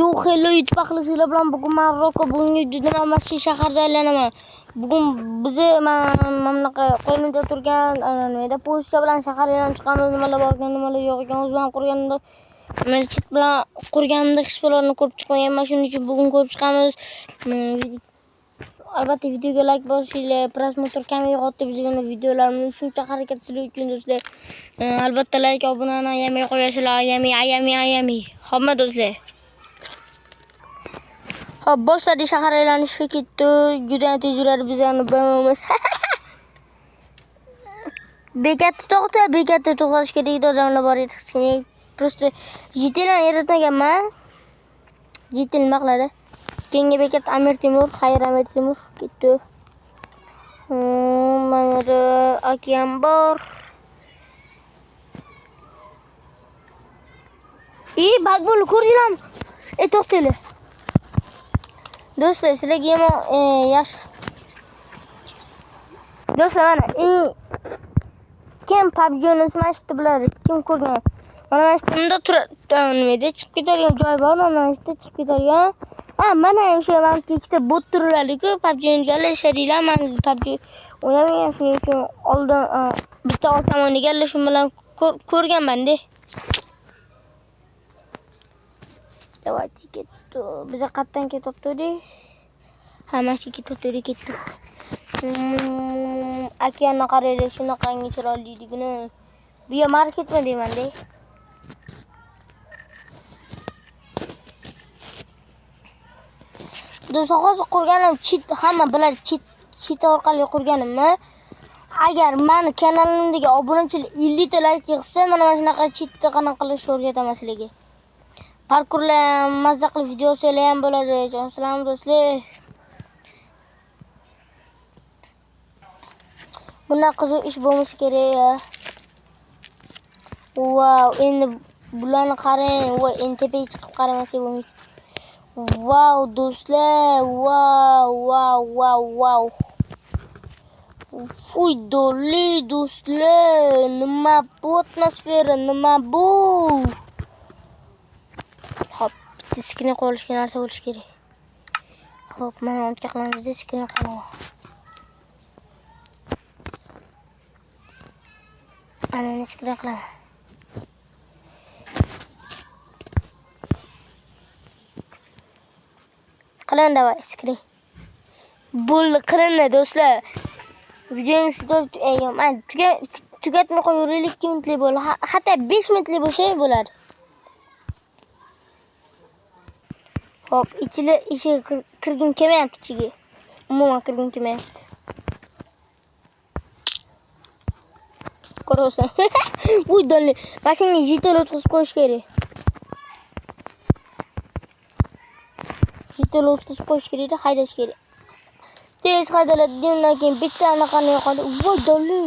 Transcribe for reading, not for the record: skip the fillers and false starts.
Yo'q, hello YouTube aqlsizlar bilan bugun men Roko bugungi videoda mana shu shaharda aylanaman. Bugun bizni mamlaqa qo'ynida turgan nima pochta bilan shahar aylanib chiqamiz. Nimalar bor ekan, nimalar yo'q ekan. O'zim qurganimda men chit bilan qurganimda his-pilarni ko'rib chiqmaganman. Shuning uchun bugun ko'rib chiqamiz. Albatta videoga like bosinglar, prosmotr kam yo'qotib bizning videolarni shuncha harakatchilik uchun do'stlar. Albatta like, obunani yemay qo'yasizlar. Ayami. Hamma do'stlar. Hop, boshladi shahar aylanishga ketdi. Juda ham tez yuradi, biz uni bilmaymiz. Bekatda to'xtash kerak, odamlar bor edi. Просто yetildan yaratmaganman. Yetil nima qiladi? Keyingi bekat Amir Temur, Xayr Amir Temur ketdi. Mana okean bor. Bak bunu ko'ringlarmi? To'xtanglar. Do'stlar, sizlarga ham yaxshi. Do'stlar, mana kim PUBG o'ynashni biladi? Kim ko'rgan? Mana shunda turadi, chiqib ketadigan joy bor, mana shunda chiqib ketadigan. Mana o'sha manki ikkita bot turadi-ku, PUBG o'ynaganlar sheringlar, men PUBG o'ynamagan, shuning uchun oldin bitta otam o'ynaganlar, shu bilan ko'rganman-da. Давайте ketdi. Biz qayerdan ketdik? Hammasi ketdi. Okeanni qaraylik, shunaqangi chiroyliligini. Bu yer marketmi deyman-da. Do'stlar, hozir qurganim chit, hamma biladi, chit orqali qurganimni. Agar meni kanalimdagi obunachilar 50 ta like yig'sa, mana shunaqa chitni qanaqa qilish o'rgataman sizlarga. Parkurlar, mazza qilib videolar ham bo'ladi. Salom do'stlar. Bundan qiziq ish bo'lmasa kerak. Wow, endi bularni qarang. Voy, endi tepaga chiqib qaramasa bo'lmaydi. Wow do'stlar, wow. Fuy doli do'stlar, nima bu atmosfera, nima bu? Hop, bitta skrin qo'yishga narsa bo'lish kerak. Hop, mana unga qilamiz, skrin qo'yaman. Ana skrin qilaman. Qiling davay skrin. Bo'ldi, qiling do'stlar. Videomiz men tugatmay qo'yaylik, 2 minutlik bo'ldi. Hatto 5 minutlik bo'lsa bo'ladi. Hop, ichiga kirgim kelmayapti ichiga. Umuman kirgim kelmayapti. Ko'rsan. Uy doli. Mashinaga jeton o'tkazib qo'yish kerak. Jeton o'tkazib qo'yish kerak, haydash kerak. Tez haydaladigan keyin bitta anaqani yo'qoldi. Voy doli.